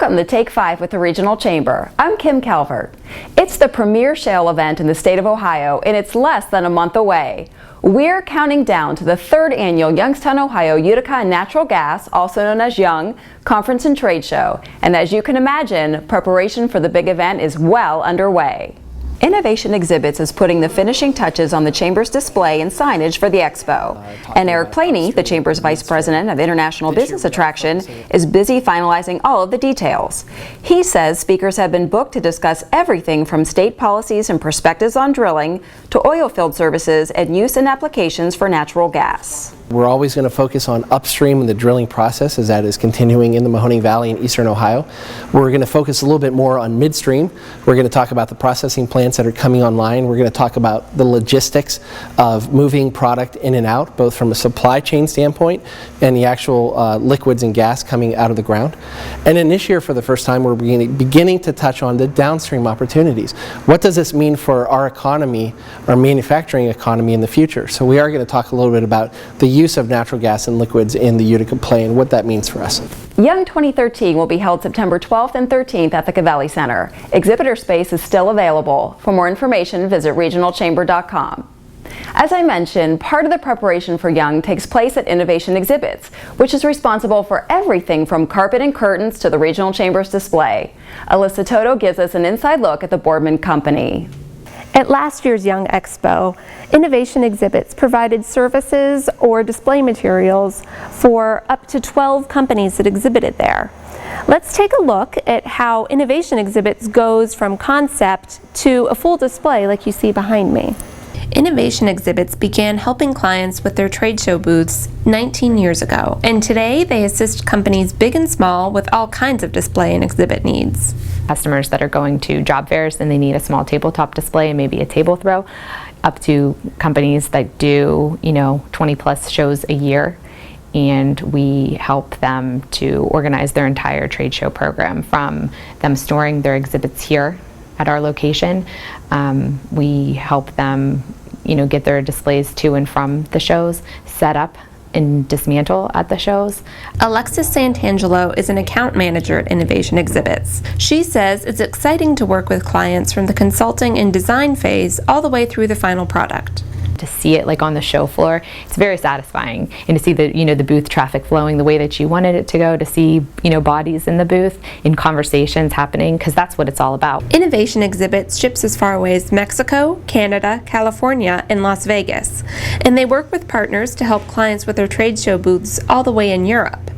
Welcome to Take 5 with the Regional Chamber. I'm Kim Calvert. It's the premier shale event in the state of Ohio, and it's less than a month away. We're counting down to the third annual Youngstown, Ohio Utica Natural Gas, also known as Young, Conference and Trade Show. And as you can imagine, preparation for the big event is well underway. Innovation Exhibits is putting the finishing touches on the Chamber's display and signage for the Expo. And Eric Planey, the Chamber's Vice President of International Business Attraction, is busy finalizing all of the details. He says speakers have been booked to discuss everything from state policies and perspectives on drilling to oil field services and use and applications for natural gas. We're always going to focus on upstream in the drilling process as that is continuing in the Mahoning Valley in eastern Ohio. We're going to focus a little bit more on midstream. We're going to talk about the processing plants that are coming online. We're going to talk about the logistics of moving product in and out, both from a supply chain standpoint and the actual liquids and gas coming out of the ground. And then this year, for the first time, we're beginning to touch on the downstream opportunities. What does this mean for our economy, our manufacturing economy in the future? So we are going to talk a little bit about the use of natural gas and liquids in the Utica Play and what that means for us. Young 2013 will be held September 12th and 13th at the Cavelli Center. Exhibitor space is still available. For more information, visit regionalchamber.com. As I mentioned, part of the preparation for Young takes place at Innovation Exhibits, which is responsible for everything from carpet and curtains to the Regional Chamber's display. Alyssa Toto gives us an inside look at the Boardman Company. At last year's Young Expo, Innovation Exhibits provided services or display materials for up to 12 companies that exhibited there. Let's take a look at how Innovation Exhibits goes from concept to a full display like you see behind me. Innovation Exhibits began helping clients with their trade show booths 19 years ago, and today they assist companies big and small with all kinds of display and exhibit needs. Customers that are going to job fairs and they need a small tabletop display and maybe a table throw, up to companies that do 20 plus shows a year, and we help them to organize their entire trade show program, from them storing their exhibits here at our location. We help them get their displays to and from the shows, set up and dismantle at the shows. Alexis Santangelo is an account manager at Innovation Exhibits. She says it's exciting to work with clients from the consulting and design phase all the way through the final product. To see it like on the show floor, it's very satisfying, and to see the the booth traffic flowing the way that you wanted it to go, to see bodies in the booth and conversations happening, because that's what it's all about. Innovation Exhibits ships as far away as Mexico, Canada, California, and Las Vegas, and they work with partners to help clients with their trade show booths all the way in Europe.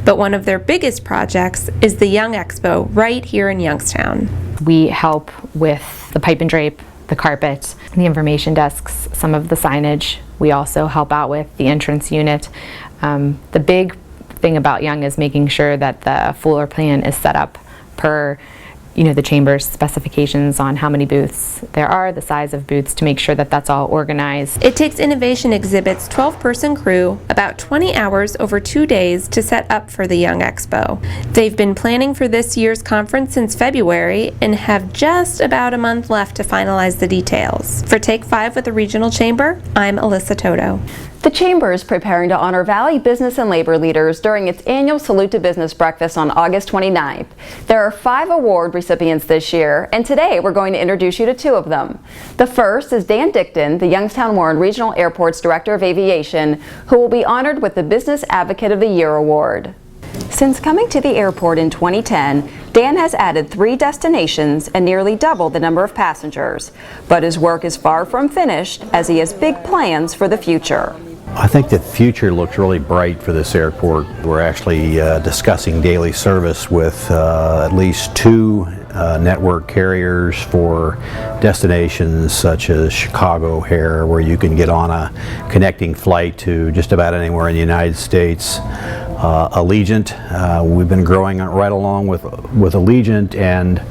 But one of their biggest projects is the Young Expo right here in Youngstown. We help with the pipe and drape, the carpet, the information desks, some of the signage. We also help out with the entrance unit. The big thing about Young is making sure that the floor plan is set up per the Chamber's specifications on how many booths there are, the size of booths, to make sure that that's all organized. It takes Innovation Exhibits' 12-person crew about 20 hours over 2 days to set up for the Young Expo. They've been planning for this year's conference since February and have just about a month left to finalize the details. For Take 5 with the Regional Chamber, I'm Alyssa Toto. The Chamber is preparing to honor Valley business and labor leaders during its annual Salute to Business breakfast on August 29th. There are 5 award recipients this year, and today we're going to introduce you to 2 of them. The first is Dan Dickten, the Youngstown-Warren Regional Airport's Director of Aviation, who will be honored with the Business Advocate of the Year award. Since coming to the airport in 2010, Dan has added 3 destinations and nearly doubled the number of passengers. But his work is far from finished, as he has big plans for the future. I think the future looks really bright for this airport. We're actually discussing daily service with at least 2 network carriers for destinations such as Chicago O'Hare, where you can get on a connecting flight to just about anywhere in the United States. Allegiant, we've been growing right along with Allegiant, and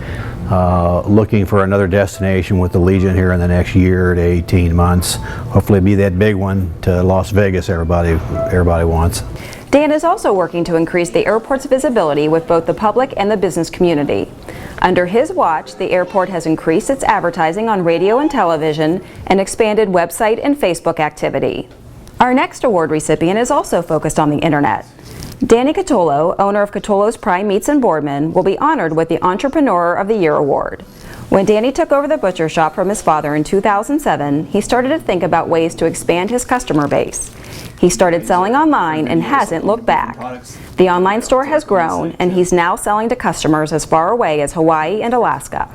looking for another destination with Allegiant here in the next year to 18 months. Hopefully it'll be that big one to Las Vegas everybody wants. Dan is also working to increase the airport's visibility with both the public and the business community. Under his watch, the airport has increased its advertising on radio and television and expanded website and Facebook activity. Our next award recipient is also focused on the internet. Danny Catullo, owner of Catullo's Prime Meats in Boardman, will be honored with the Entrepreneur of the Year award. When Danny took over the butcher shop from his father in 2007, he started to think about ways to expand his customer base. He started selling online and hasn't looked back. The online store has grown, and he's now selling to customers as far away as Hawaii and Alaska.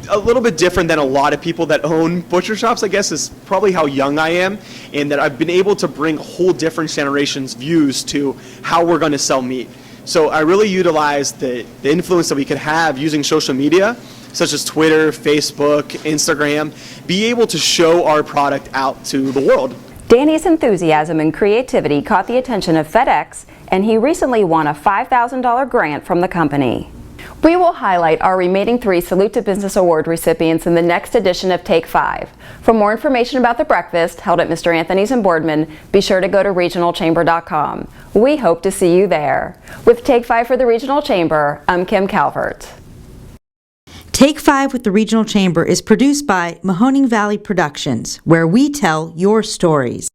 A little bit different than a lot of people that own butcher shops, I guess, is probably how young I am, and that I've been able to bring a whole different generation's views to how we're going to sell meat. So I really utilize the influence that we could have using social media, such as Twitter, Facebook, Instagram, be able to show our product out to the world. Danny's enthusiasm and creativity caught the attention of FedEx, and he recently won a $5,000 grant from the company. We will highlight our remaining 3 Salute to Business Award recipients in the next edition of Take 5. For more information about the breakfast held at Mr. Anthony's in Boardman, be sure to go to regionalchamber.com. We hope to see you there. With Take 5 for the Regional Chamber, I'm Kim Calvert. Take 5 with the Regional Chamber is produced by Mahoning Valley Productions, where we tell your stories.